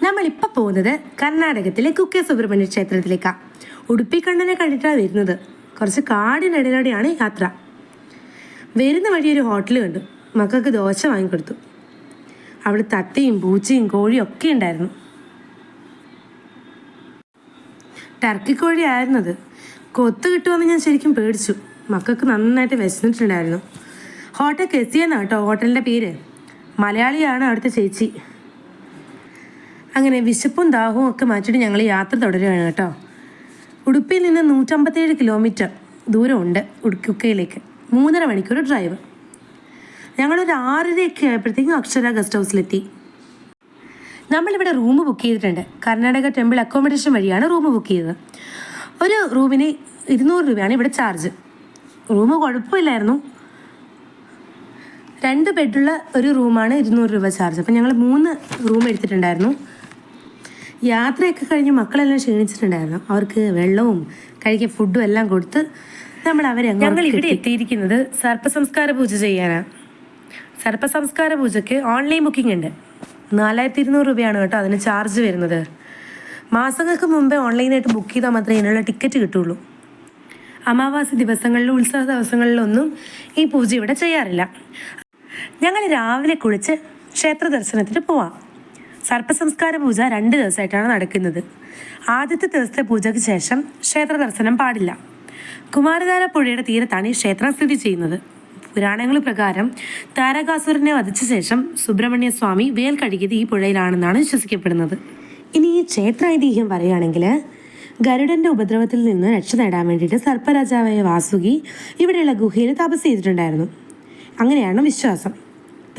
നമ്മളിപ്പോൾ പോകുന്നത് കർണാടകത്തിലെ കുക്കെ സുബ്രഹ്മണ്യ ക്ഷേത്രത്തിലേക്കാണ്. ഉടുപ്പി കണ്ണനെ കണ്ടിട്ടാണ് വരുന്നത്. കുറച്ച് കാടിനിടയിലൂടെയാണ് യാത്ര. വരുന്ന വഴി ഒരു ഹോട്ടൽ കണ്ടു. മക്കൾക്ക് ദോശ വാങ്ങിക്കൊടുത്തു. അവിടെ തത്തയും പൂച്ചയും കോഴിയും ഒക്കെ ഉണ്ടായിരുന്നു. ടർക്കി കോഴി ആയിരുന്നത്. കൊത്ത് കിട്ടുമെന്ന് ഞാൻ ശരിക്കും പേടിച്ചു. മക്കൾക്ക് നന്നായിട്ട് വിശന്നിട്ടുണ്ടായിരുന്നു. ഹോട്ടൽ കെസിയ എന്നാണ് കേട്ടോ ഹോട്ടലിൻ്റെ പേര്. മലയാളിയാണ് അവിടുത്തെ ചേച്ചി. അങ്ങനെ വിശപ്പും ദാഹവും ഒക്കെ മാറ്റിയിട്ട് ഞങ്ങൾ യാത്ര തുടരുകയാണ് കേട്ടോ. ഉടുപ്പിയിൽ നിന്ന് 157 കിലോമീറ്റർ ദൂരമുണ്ട് കുക്കയിലേക്ക്. 3.5 മണിക്കൂർ ഡ്രൈവ്. ഞങ്ങളൊരു 6:30 ആയപ്പോഴത്തേക്കും അക്ഷര ഗസ്റ്റ് ഹൗസിലെത്തി. നമ്മളിവിടെ റൂം ബുക്ക് ചെയ്തിട്ടുണ്ട്. കർണാടക ടെമ്പിൾ അക്കോമഡേഷൻ വഴിയാണ് റൂം ബുക്ക് ചെയ്തത്. ഒരു റൂമിന് 200 രൂപയാണ് ഇവിടെ ചാർജ്. റൂം കുഴപ്പമില്ലായിരുന്നു. 2 ബെഡുള്ള ഒരു റൂമാണ് 200 രൂപ ചാർജ്. അപ്പം ഞങ്ങൾ 3 റൂം എടുത്തിട്ടുണ്ടായിരുന്നു. യാത്രയൊക്കെ കഴിഞ്ഞ് മക്കളെല്ലാം ക്ഷീണിച്ചിട്ടുണ്ടായിരുന്നു. അവർക്ക് വെള്ളവും കഴിക്കാൻ ഫുഡും എല്ലാം കൊടുത്ത് ഞങ്ങൾ ഇവിടെ എത്തിയിരിക്കുന്നത് സർപ്പസംസ്കാര പൂജ ചെയ്യാനാണ്. സർപ്പസംസ്കാര പൂജയ്ക്ക് ഓൺലൈൻ ബുക്കിംഗ് ഉണ്ട്. 4200 രൂപയാണ് കേട്ടോ അതിന് ചാർജ് വരുന്നത്. മാസങ്ങൾക്ക് മുമ്പേ ഓൺലൈനായിട്ട് ബുക്ക് ചെയ്താൽ മാത്രമേ ഇതിനുള്ള ടിക്കറ്റ് കിട്ടുള്ളൂ. അമാവാസി ദിവസങ്ങളിലും ഉത്സവ ദിവസങ്ങളിലൊന്നും ഈ പൂജ ഇവിടെ ചെയ്യാറില്ല. ഞങ്ങൾ രാവിലെ കുളിച്ച് ക്ഷേത്ര ദർശനത്തിന് പോവാം. സർപ്പസംസ്കാര പൂജ 2 ദിവസമായിട്ടാണ് നടക്കുന്നത്. ആദ്യത്തെ ദിവസത്തെ പൂജയ്ക്ക് ശേഷം ക്ഷേത്ര ദർശനം പാടില്ല. കുമാരധാര പുഴയുടെ തീരത്താണ് ഈ ക്ഷേത്രം സ്ഥിതി ചെയ്യുന്നത്. പുരാണങ്ങൾ പ്രകാരം താരകാസുരനെ വധിച്ച ശേഷം സുബ്രഹ്മണ്യ സ്വാമി വേൽ കഴുകിയത് ഈ പുഴയിലാണെന്നാണ് വിശ്വസിക്കപ്പെടുന്നത്. ഇനി ഈ ക്ഷേത്ര ഐതിഹ്യം പറയുകയാണെങ്കിൽ, ഗരുഡന്റെ ഉപദ്രവത്തിൽ നിന്ന് രക്ഷ നേടാൻ വേണ്ടിയിട്ട് സർപ്പരാജാവായ വാസുകി ഇവിടെയുള്ള ഗുഹയിൽ തപസ് ചെയ്തിട്ടുണ്ടായിരുന്നു. അങ്ങനെയാണ് വിശ്വാസം.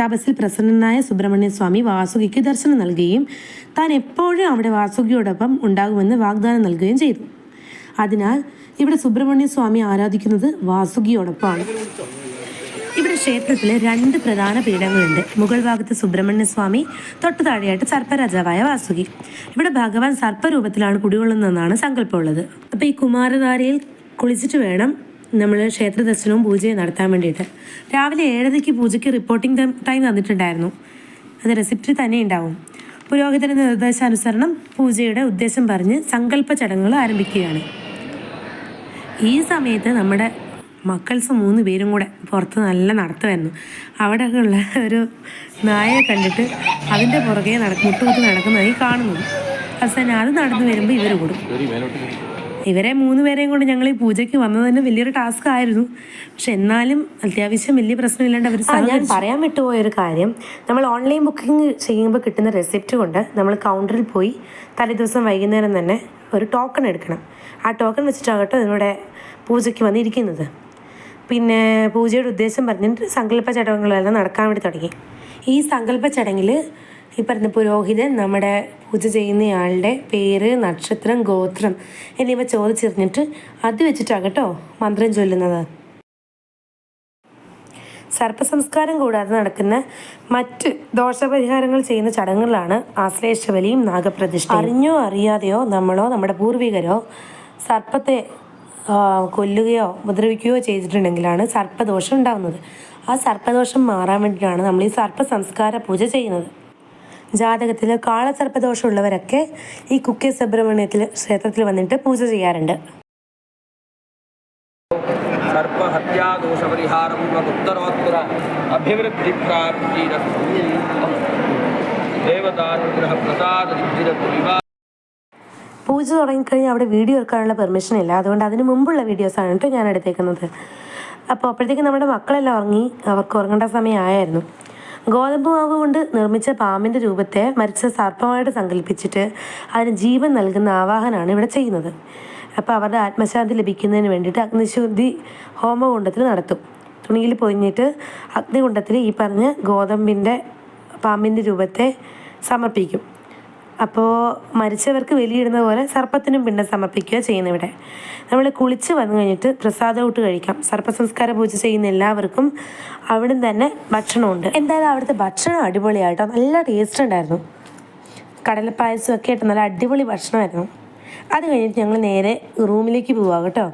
തപസ്സിൽ പ്രസന്നനായ സുബ്രഹ്മണ്യ സ്വാമി വാസുകിക്ക് ദർശനം നൽകുകയും താൻ എപ്പോഴും അവിടെ വാസുകിയോടൊപ്പം ഉണ്ടാകുമെന്ന് വാഗ്ദാനം നൽകുകയും ചെയ്തു. അതിനാൽ ഇവിടെ സുബ്രഹ്മണ്യ സ്വാമി ആരാധിക്കുന്നത് വാസുകിയോടൊപ്പമാണ്. ഇവിടെ ക്ഷേത്രത്തിൽ 2 പ്രധാന പീഠങ്ങളുണ്ട്. മുകൾ ഭാഗത്ത് സുബ്രഹ്മണ്യ സ്വാമി, തൊട്ടു താഴെയായിട്ട് സർപ്പരാജാവായ വാസുകി. ഇവിടെ ഭഗവാൻ സർപ്പരൂപത്തിലാണ് കുടികൊള്ളുന്നതെന്നാണ് സങ്കല്പമുള്ളത്. അപ്പോൾ ഈ കുമാരധാരയിൽ കുളിച്ചിട്ട് വേണം നമ്മൾ ക്ഷേത്ര ദർശനവും പൂജയും നടത്താൻ വേണ്ടിയിട്ട്. രാവിലെ 7:30 പൂജയ്ക്ക് റിപ്പോർട്ടിംഗ് ടൈം തന്നിട്ടുണ്ടായിരുന്നു. അത് റെസിപ്റ്റിൽ തന്നെ ഉണ്ടാവും. പുരോഹിതന്റെ നിർദ്ദേശാനുസരണം പൂജയുടെ ഉദ്ദേശം പറഞ്ഞ് സങ്കല്പ ചടങ്ങുകൾ ആരംഭിക്കുകയാണ്. ഈ സമയത്ത് നമ്മുടെ മക്കൾസ് 3 പേരും കൂടെ പുറത്ത് നല്ല നടത്തുമായിരുന്നു. അവിടെയുള്ള ഒരു നായയെ കണ്ടിട്ട് അതിൻ്റെ പുറകെ മുട്ടുകുത്തി നടക്കുന്നതായി കാണുന്നത്. അവസാനം അത് നടന്നു വരുമ്പോൾ ഇവർ കൂടും. ഇവരെ 3 പേരെയും കൊണ്ട് ഞങ്ങൾ ഈ പൂജയ്ക്ക് വന്നത് തന്നെ വലിയൊരു ടാസ്ക് ആയിരുന്നു. പക്ഷെ എന്നാലും അത്യാവശ്യം വലിയ പ്രശ്നമില്ലാണ്ട് അവർ ഞാൻ പറയാൻ വിട്ടുപോയൊരു കാര്യം, നമ്മൾ ഓൺലൈൻ ബുക്കിംഗ് ചെയ്യുമ്പോൾ കിട്ടുന്ന റെസിപ്റ്റ് കൊണ്ട് നമ്മൾ കൗണ്ടറിൽ പോയി തലേദിവസം വൈകുന്നേരം തന്നെ ഒരു ടോക്കൺ എടുക്കണം. ആ ടോക്കൺ വെച്ചിട്ടാകട്ടെ ഇവിടെ പൂജയ്ക്ക് വന്നിരിക്കുന്നത്. പിന്നെ പൂജയുടെ ഉദ്ദേശം പറഞ്ഞിട്ട് സങ്കല്പ ചടങ്ങുകളെല്ലാം നടക്കാൻ വേണ്ടി തുടങ്ങി. ഈ സങ്കല്പ ചടങ്ങിൽ ഈ പറഞ്ഞ പുരോഹിതൻ നമ്മുടെ പൂജ ചെയ്യുന്നയാളുടെ പേര്, നക്ഷത്രം, ഗോത്രം എന്നിവ ചോദിച്ചറിഞ്ഞിട്ട് അത് വെച്ചിട്ടാകട്ടോ മന്ത്രം ചൊല്ലുന്നത്. സർപ്പസംസ്കാരം കൂടാതെ നടക്കുന്ന മറ്റ് ദോഷപരിഹാരങ്ങൾ ചെയ്യുന്ന ചടങ്ങുകളാണ് ആശ്ലേഷബലിയും നാഗപ്രതിഷ്ഠ. അറിഞ്ഞോ അറിയാതെയോ നമ്മളോ നമ്മുടെ പൂർവികരോ സർപ്പത്തെ കൊല്ലുകയോ ഉപദ്രവിക്കുകയോ ചെയ്തിട്ടുണ്ടെങ്കിലാണ് സർപ്പദോഷം ഉണ്ടാകുന്നത്. ആ സർപ്പദോഷം മാറാൻ വേണ്ടിയിട്ടാണ് നമ്മൾ ഈ സർപ്പസംസ്കാര പൂജ ചെയ്യുന്നത്. ജാതകത്തിൽ കാളസർപ്പദോഷം ഉള്ളവരൊക്കെ ഈ കുക്കെ സുബ്രഹ്മണ്യത്തിൽ ക്ഷേത്രത്തിൽ വന്നിട്ട് പൂജ ചെയ്യാറുണ്ട്. പൂജ തുടങ്ങിക്കഴിഞ്ഞാൽ അവിടെ വീഡിയോ എടുക്കാനുള്ള പെർമിഷൻ ഇല്ല. അതുകൊണ്ട് അതിന് മുമ്പുള്ള വീഡിയോസാണ് കേട്ടോ ഞാൻ എടുത്തേക്കുന്നത്. അപ്പോൾ അപ്പോഴത്തേക്കും നമ്മുടെ മക്കളെല്ലാം ഉറങ്ങി. അവർക്ക് ഉറങ്ങേണ്ട സമയമായിരുന്നു. ഗോതമ്പ് മാവ് കൊണ്ട് നിർമ്മിച്ച പാമ്പിൻ്റെ രൂപത്തെ മരിച്ച സർപ്പമായിട്ട് സങ്കല്പിച്ചിട്ട് അതിന് ജീവൻ നൽകുന്ന ആവാഹനമാണ് ഇവിടെ ചെയ്യുന്നത്. അപ്പോൾ അവരുടെ ആത്മശാന്തി ലഭിക്കുന്നതിന് വേണ്ടിയിട്ട് അഗ്നിശുദ്ധി ഹോമകുണ്ടത്തിൽ നടത്തും. തുണിയിൽ പൊതിഞ്ഞിട്ട് അഗ്നികുണ്ടത്തിൽ ഈ പറഞ്ഞ പാമ്പിൻ്റെ രൂപത്തെ സമർപ്പിക്കും. അപ്പോൾ മരിച്ചവർക്ക് ബലിയിടുന്ന പോലെ സർപ്പത്തിനും പിണ്ടം സമർപ്പിക്കുക ചെയ്യുന്ന ഇവിടെ. നമ്മൾ കുളിച്ച് വന്നു കഴിഞ്ഞിട്ട് പ്രസാദമൂട്ട് കഴിക്കാം. സർപ്പസംസ്കാര പൂജ ചെയ്യുന്ന എല്ലാവർക്കും അവിടെ തന്നെ ഭക്ഷണമുണ്ട്. എന്തായാലും അവിടുത്തെ ഭക്ഷണം അടിപൊളിയായിട്ടോ, നല്ല ടേസ്റ്റ് ഉണ്ടായിരുന്നു. കടലപ്പായസം ഒക്കെ ആയിട്ട് നല്ല അടിപൊളി ഭക്ഷണമായിരുന്നു. അത് കഴിഞ്ഞിട്ട് ഞങ്ങൾ നേരെ റൂമിലേക്ക് പോവാം കേട്ടോ.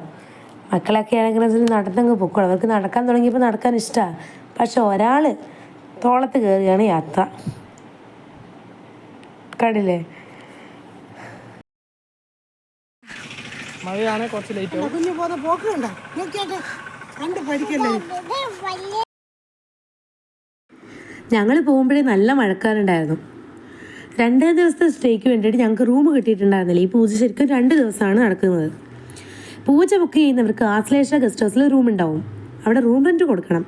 മക്കളൊക്കെ ആണെങ്കിൽ നടന്നങ്ങ് പൊക്കോളൂ. അവർക്ക് നടക്കാൻ തുടങ്ങിയപ്പോൾ നടക്കാൻ ഇഷ്ടമാണ്. പക്ഷെ ഒരാൾ തോളത്ത് കയറിയാണ് യാത്ര. കണ്ടില്ലേ? മഴയാണ്, കുറച്ച് ലേറ്റ് ആവും. കുഞ്ഞു പോകുന്ന പോക്ക് കണ്ടോ, നോക്കിയാട്ടെ, കണ്ട് പഠിക്കല്ലേ. ഞങ്ങൾ പോകുമ്പോഴേ നല്ല മഴക്കാറുണ്ടായിരുന്നു. 2 ദിവസത്തെ സ്റ്റേക്ക് വേണ്ടിയിട്ട് ഞങ്ങൾക്ക് റൂം കിട്ടിയിട്ടുണ്ടായിരുന്നില്ല. ഈ പൂജ ശരിക്കും 2 ദിവസമാണ് നടക്കുന്നത്. പൂജ ബുക്ക് ചെയ്യുന്നവർക്ക് ആശ്ലേഷ ഗസ്റ്റ് ഹൗസിൽ റൂം ഉണ്ടാവും. അവിടെ റൂം റെൻറ്റ് കൊടുക്കണം.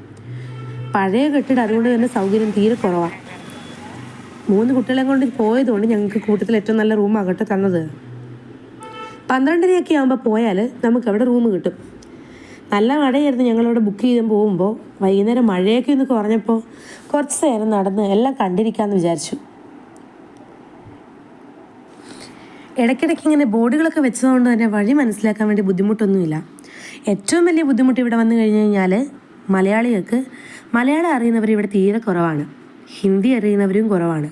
പഴയ കെട്ടിടം, അതുകൊണ്ട് തന്നെ സൗകര്യം തീരെ കുറവാണ്. 3 കുട്ടികളെ കൊണ്ട് പോയതുകൊണ്ട് ഞങ്ങൾക്ക് കൂട്ടത്തിൽ ഏറ്റവും നല്ല റൂം ആകട്ടെ തന്നത്. 12:30 ആകുമ്പോൾ പോയാൽ നമുക്ക് അവിടെ റൂം കിട്ടും. നല്ല മഴയായിരുന്നു. ഞങ്ങളവിടെ ബുക്ക് ചെയ്ത് പോകുമ്പോൾ വൈകുന്നേരം മഴയൊക്കെ ഒന്ന് കുറഞ്ഞപ്പോൾ കുറച്ച് നേരം നടന്ന് എല്ലാം കണ്ടിരിക്കാമെന്ന് വിചാരിച്ചു. ഇടയ്ക്കിടയ്ക്ക് ഇങ്ങനെ ബോർഡുകളൊക്കെ വെച്ചതുകൊണ്ട് തന്നെ വഴി മനസ്സിലാക്കാൻ വേണ്ടി ബുദ്ധിമുട്ടൊന്നുമില്ല. ഏറ്റവും വലിയ ബുദ്ധിമുട്ട് ഇവിടെ വന്നു കഴിഞ്ഞ് കഴിഞ്ഞാൽ മലയാളികൾക്ക് മലയാളം അറിയുന്നവർ ഇവിടെ തീരെ കുറവാണ്. ഹിന്ദി അറിയുന്നവരും കുറവാണ്.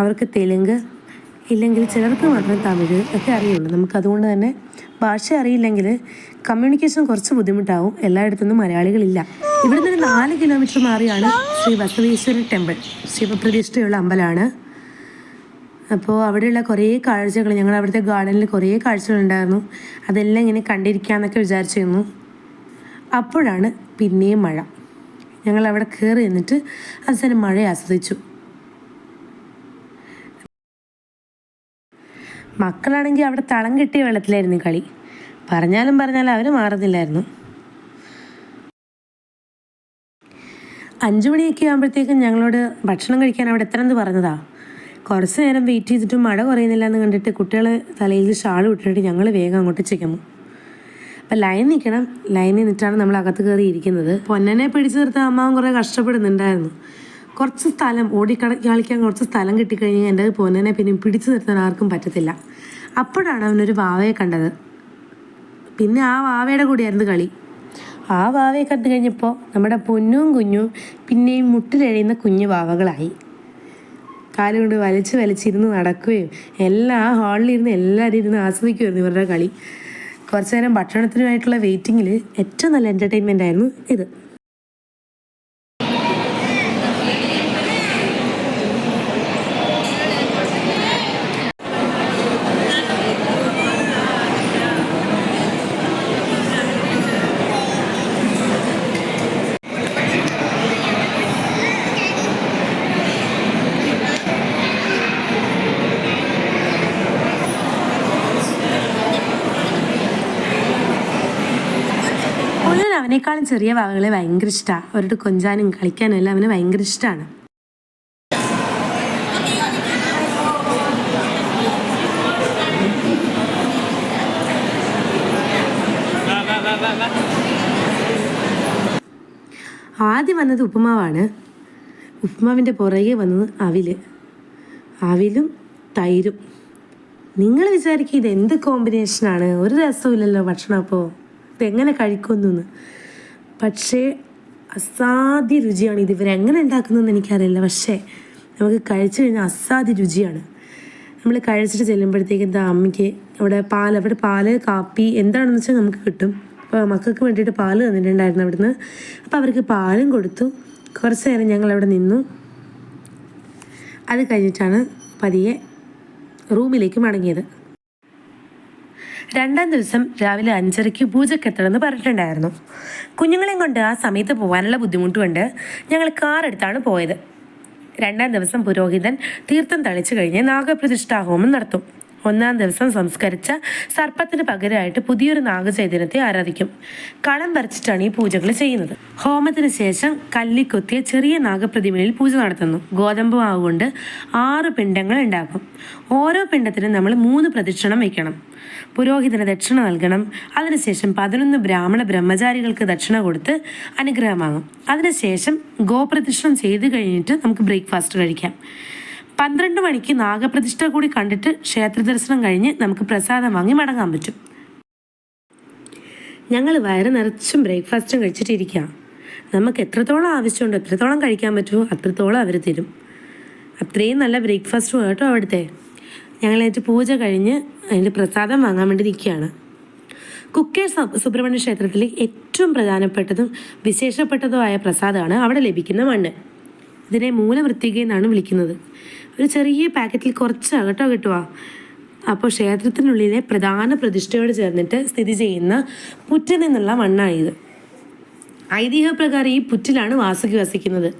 അവർക്ക് തെലുങ്ക്, ഇല്ലെങ്കിൽ ചിലർക്ക് മാത്രം തമിഴ് ഒക്കെ അറിയുള്ളൂ. നമുക്കതുകൊണ്ട് തന്നെ ഭാഷ അറിയില്ലെങ്കിൽ കമ്മ്യൂണിക്കേഷൻ കുറച്ച് ബുദ്ധിമുട്ടാവും. എല്ലായിടത്തുനിന്നും മലയാളികളില്ല. ഇവിടെ നിന്ന് 4 കിലോമീറ്റർ മാറിയാണ് ശ്രീ ബസവേശ്വര ടെമ്പിൾ, ശിവപ്രതിഷ്ഠയുള്ള അമ്പലമാണ്. അപ്പോൾ അവിടെയുള്ള കുറേ കാഴ്ചകൾ, ഞങ്ങൾ അവിടുത്തെ ഗാർഡനിൽ കുറേ കാഴ്ചകളുണ്ടായിരുന്നു. അതെല്ലാം ഇങ്ങനെ കണ്ടിരിക്കാമെന്നൊക്കെ വിചാരിച്ചിരുന്നു. അപ്പോഴാണ് പിന്നെയും മഴ. ഞങ്ങൾ അവിടെ കയറി നിന്നിട്ട് അവസാനം മഴ ആസ്വദിച്ചു. മക്കളാണെങ്കിൽ അവിടെ തളം കെട്ടിയ വെള്ളത്തിലായിരുന്നു കളി. പറഞ്ഞാലും അവർ മാറുന്നില്ലായിരുന്നു. 5 മണിയൊക്കെ ആകുമ്പോഴത്തേക്കും ഞങ്ങളോട് ഭക്ഷണം കഴിക്കാൻ അവിടെ എത്തണമെന്ന് പറഞ്ഞതാ. കുറച്ച് നേരം വെയിറ്റ് ചെയ്തിട്ടും മഴ കുറയുന്നില്ല എന്ന് കണ്ടിട്ട് കുട്ടികൾ തലയിൽ ഷാൾ ഇട്ടിട്ട് ഞങ്ങൾ വേഗം അങ്ങോട്ട് ചെല്ലുന്നു. അപ്പം ലൈൻ നിൽക്കണം. ലൈനിൽ നിന്നിട്ടാണ് നമ്മൾ അകത്ത് കയറി ഇരിക്കുന്നത്. പൊന്നനെ പിടിച്ചു നിർത്താൻ അമ്മാവൻ കുറേ കഷ്ടപ്പെടുന്നുണ്ടായിരുന്നു. കുറച്ച് സ്ഥലം കളിക്കാൻ കുറച്ച് സ്ഥലം കിട്ടിക്കഴിഞ്ഞാൽ എൻ്റെ പൊന്നനെ പിന്നെ പിടിച്ചു നിർത്താൻ ആർക്കും പറ്റത്തില്ല. അപ്പോഴാണ് അവനൊരു വാവയെ കണ്ടത്. പിന്നെ ആ വാവയുടെ കൂടെയായിരുന്നു കളി. ആ വാവയെ കണ്ടു കഴിഞ്ഞപ്പോൾ നമ്മുടെ പൊന്നും കുഞ്ഞും പിന്നെയും മുട്ടിലെഴിയുന്ന കുഞ്ഞു വാവകളായി. കാലുകൊണ്ട് വലിച്ചിരുന്ന് നടക്കുകയും എല്ലാ ഹാളിലിരുന്ന് എല്ലാവരും ഇരുന്ന് ആസ്വദിക്കുമായിരുന്നു ഇവരുടെ കളി. കുറച്ച് നേരം ഭക്ഷണത്തിനുമായിട്ടുള്ള വെയിറ്റിങ്ങിൽ ഏറ്റവും നല്ല എൻ്റർടൈൻമെൻ്റ് ആയിരുന്നു ഇത്. അവനേക്കാളും ചെറിയ വാവകളെ ഭയങ്കര ഇഷ്ടമാണ്. അവരുടെ കൊഞ്ചാനും കളിക്കാനും എല്ലാം അവന് ഭയങ്കര ഇഷ്ടമാണ്. ആദ്യം വന്നത് ഉപ്പുമാവാണ്. ഉപ്പുമാവിൻ്റെ പുറകെ വന്നത് അവിലും തൈരും. നിങ്ങൾ വിചാരിക്കും ഇത് എന്ത് കോമ്പിനേഷനാണ്, ഒരു രസമില്ലല്ലോ ഭക്ഷണം, അപ്പോൾ ഇതെങ്ങനെ കഴിക്കുമെന്ന്. പക്ഷേ അസാധ്യ രുചിയാണ്. ഇത് ഇവരെങ്ങനെ ഉണ്ടാക്കുന്നതെന്ന് എനിക്കറിയില്ല. പക്ഷേ നമുക്ക് കഴിച്ചു കഴിഞ്ഞാൽ അസാധ്യ രുചിയാണ്. നമ്മൾ കഴിച്ചിട്ട് ചെല്ലുമ്പോഴത്തേക്ക് എന്താ അമ്മയ്ക്ക് അവിടെ പാല് കാപ്പി എന്താണെന്ന് വെച്ചാൽ നമുക്ക് കിട്ടും. അപ്പോൾ മക്കൾക്ക് വേണ്ടിയിട്ട് പാല് തന്നിട്ടുണ്ടായിരുന്നു അവിടുന്ന്. അപ്പോൾ അവർക്ക് പാലും കൊടുത്തു. കുറച്ച് നേരം ഞങ്ങൾ അവിടെ നിന്നു. അത് കഴിഞ്ഞിട്ടാണ് പതിയെ റൂമിലേക്ക് മടങ്ങിയത്. 2-ാം ദിവസം രാവിലെ 5:30 പൂജക്കെത്തണമെന്ന് പറഞ്ഞിട്ടുണ്ടായിരുന്നു. കുഞ്ഞുങ്ങളെയും കൊണ്ട് ആ സമയത്ത് പോകാനുള്ള ബുദ്ധിമുട്ട് കൊണ്ട് ഞങ്ങൾ കാർ എടുത്താണ് പോയത്. 2-ാം ദിവസം പുരോഹിതൻ തീർത്ഥം തളിച്ചു കഴിഞ്ഞ് നാഗപ്രതിഷ്ഠാഹോമം നടത്തും. 1-ാം ദിവസം സംസ്കരിച്ച സർപ്പത്തിന് പകരമായിട്ട് പുതിയൊരു നാഗചൈതന്യത്തെ ആരാധിക്കും. കളം വരച്ചിട്ടാണ് ഈ പൂജകൾ ചെയ്യുന്നത്. ഹോമത്തിന് ശേഷം കല്ലിൽ കൊത്തിയ ചെറിയ നാഗപ്രതിമയിൽ പൂജ നടത്തുന്നു. ഗോതമ്പ് മാവ് കൊണ്ട് 6 പിണ്ടങ്ങൾ ഉണ്ടാക്കും. ഓരോ പിണ്ടത്തിനും നമ്മൾ 3 പ്രദക്ഷിണം വയ്ക്കണം. പുരോഹിതന് ദക്ഷിണ നൽകണം. അതിനുശേഷം 11 ബ്രാഹ്മണ ബ്രഹ്മചാരികൾക്ക് ദക്ഷിണ കൊടുത്ത് അനുഗ്രഹം വാങ്ങും. അതിനുശേഷം ഗോപ്രദക്ഷിണം ചെയ്ത് കഴിഞ്ഞിട്ട് നമുക്ക് ബ്രേക്ക്ഫാസ്റ്റ് കഴിക്കാം. 12 മണിക്ക് നാഗപ്രതിഷ്ഠ കൂടി കണ്ടിട്ട് ക്ഷേത്ര ദർശനം കഴിഞ്ഞ് നമുക്ക് പ്രസാദം വാങ്ങി മടങ്ങാൻ പറ്റും. ഞങ്ങൾ വയറ് നിറച്ചും ബ്രേക്ക്ഫാസ്റ്റും കഴിച്ചിട്ടിരിക്കുക. നമുക്ക് എത്രത്തോളം ആവശ്യമുണ്ടോ എത്രത്തോളം കഴിക്കാൻ പറ്റുമോ അത്രത്തോളം അവർ തരും. അത്രയും നല്ല ബ്രേക്ക്ഫാസ്റ്റും കേട്ടോ അവിടുത്തെ. ഞങ്ങളായിട്ട് പൂജ കഴിഞ്ഞ് അതിൻ്റെ പ്രസാദം വാങ്ങാൻ വേണ്ടി നിൽക്കുകയാണ്. കുക്കേർ സുബ്രഹ്മണ്യ ക്ഷേത്രത്തിലെ ഏറ്റവും പ്രധാനപ്പെട്ടതും വിശേഷപ്പെട്ടതുമായ പ്രസാദമാണ് അവിടെ ലഭിക്കുന്ന മണ്ണ്. ഇതിനെ മൂലവൃത്തിക എന്നാണ് വിളിക്കുന്നത്. ഒരു ചെറിയ പാക്കറ്റിൽ കുറച്ച് കേട്ടോ കിട്ടുക. അപ്പോൾ ക്ഷേത്രത്തിനുള്ളിലെ പ്രധാന പ്രതിഷ്ഠയോട് ചേർന്നിട്ട് സ്ഥിതി ചെയ്യുന്ന പുറ്റൻ എന്നുള്ള മണ്ണാണിത്. ഐതിഹ്യപ്രകാരം ഈ പുറ്റിലാണ് വാസുകി വസിക്കുന്നത്.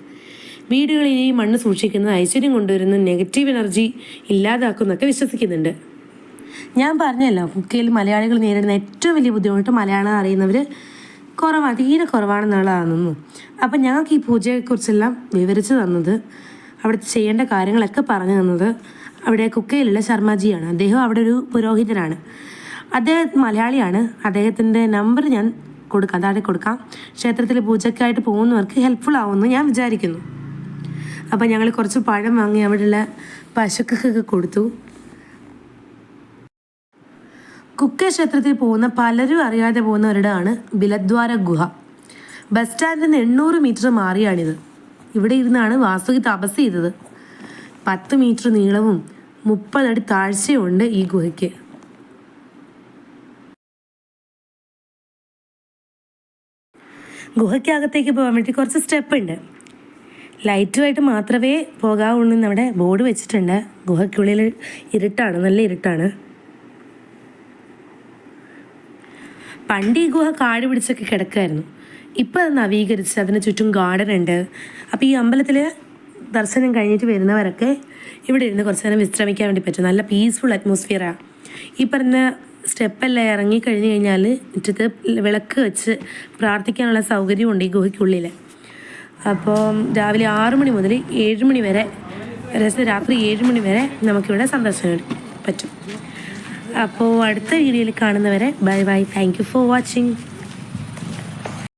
വീടുകളിൽ ഈ മണ്ണ് സൂക്ഷിക്കുന്നത് ഐശ്വര്യം കൊണ്ടുവരുന്ന നെഗറ്റീവ് എനർജി ഇല്ലാതാക്കുന്നൊക്കെ വിശ്വസിക്കുന്നുണ്ട്. ഞാൻ പറഞ്ഞല്ലോ, കുക്കയിൽ മലയാളികൾ നേരിടുന്ന ഏറ്റവും വലിയ ബുദ്ധിമുട്ട് മലയാളം അറിയുന്നവർ കുറവാണ്, തീരെ കുറവാണെന്നുള്ളതാണെന്നു. അപ്പം ഞങ്ങൾക്ക് ഈ പൂജയെക്കുറിച്ചെല്ലാം വിവരിച്ചു തന്നത്, അവിടുത്തെ ചെയ്യേണ്ട കാര്യങ്ങളൊക്കെ പറഞ്ഞു തന്നത് അവിടെ കുക്കയിലുള്ള ശർമ്മജിയാണ്. അദ്ദേഹം അവിടെ ഒരു പുരോഹിതനാണ്. അദ്ദേഹം മലയാളിയാണ്. അദ്ദേഹത്തിൻ്റെ നമ്പർ ഞാൻ കൊടുക്കാം, താഴെ കൊടുക്കാം. ക്ഷേത്രത്തിൽ പൂജയ്ക്കായിട്ട് പോകുന്നവർക്ക് ഹെൽപ്ഫുൾ ആവുമെന്ന് ഞാൻ വിചാരിക്കുന്നു. അപ്പം ഞങ്ങൾ കുറച്ച് പഴം വാങ്ങി അവിടെയുള്ള പശുക്കൊക്കെ കൊടുത്തു. കുക്കെ ക്ഷേത്രത്തിൽ പോകുന്ന പലരും അറിയാതെ പോകുന്നവരുടെയാണ് ബിലദ്വാര ഗുഹ. ബസ് സ്റ്റാൻഡിൽ നിന്ന് 800 മീറ്റർ മാറിയാണിത്. ഇവിടെ ഇരുന്നാണ് വാസുകി തപസ് ചെയ്തത്. 10 മീറ്റർ നീളവും 30 അടി താഴ്ചയുണ്ട് ഈ ഗുഹയ്ക്ക്. ഗുഹയ്ക്കകത്തേക്ക് പോകാൻ വേണ്ടി കുറച്ച് സ്റ്റെപ്പ് ഉണ്ട്. ലൈറ്റുമായിട്ട് മാത്രമേ പോകാവുള്ളൂ എന്ന് അവിടെ ബോർഡ് വെച്ചിട്ടുണ്ട്. ഗുഹയ്ക്കുള്ളിൽ ഇരുട്ടാണ്, നല്ല ഇരുട്ടാണ്. പണ്ട് ഈ ഗുഹ കാട് പിടിച്ചൊക്കെ കിടക്കുമായിരുന്നു. ഇപ്പം അത് നവീകരിച്ച് അതിന് ചുറ്റും ഗാർഡൻ ഉണ്ട്. അപ്പോൾ ഈ അമ്പലത്തിൽ ദർശനം കഴിഞ്ഞിട്ട് വരുന്നവരൊക്കെ ഇവിടെ ഇരുന്ന് കുറച്ച് നേരം വിശ്രമിക്കാൻ വേണ്ടി പറ്റും. നല്ല പീസ്ഫുൾ അറ്റ്മോസ്ഫിയറാണ്. ഈ പറഞ്ഞ സ്റ്റെപ്പെല്ലാം ഇറങ്ങി കഴിഞ്ഞ് കഴിഞ്ഞാൽ മുറ്റത്ത് വിളക്ക് വെച്ച് പ്രാർത്ഥിക്കാനുള്ള സൗകര്യമുണ്ട് ഈ ഗുഹയ്ക്കുള്ളിൽ. അപ്പോൾ രാവിലെ 6 മണി മുതൽ 7 മണി വരെ, രാത്രി 7 മണി വരെ നമുക്കിവിടെ സന്ദർശനം പറ്റും. അപ്പോൾ അടുത്ത വീഡിയോയിൽ കാണുന്നവരെ bye bye. Thank you for watching.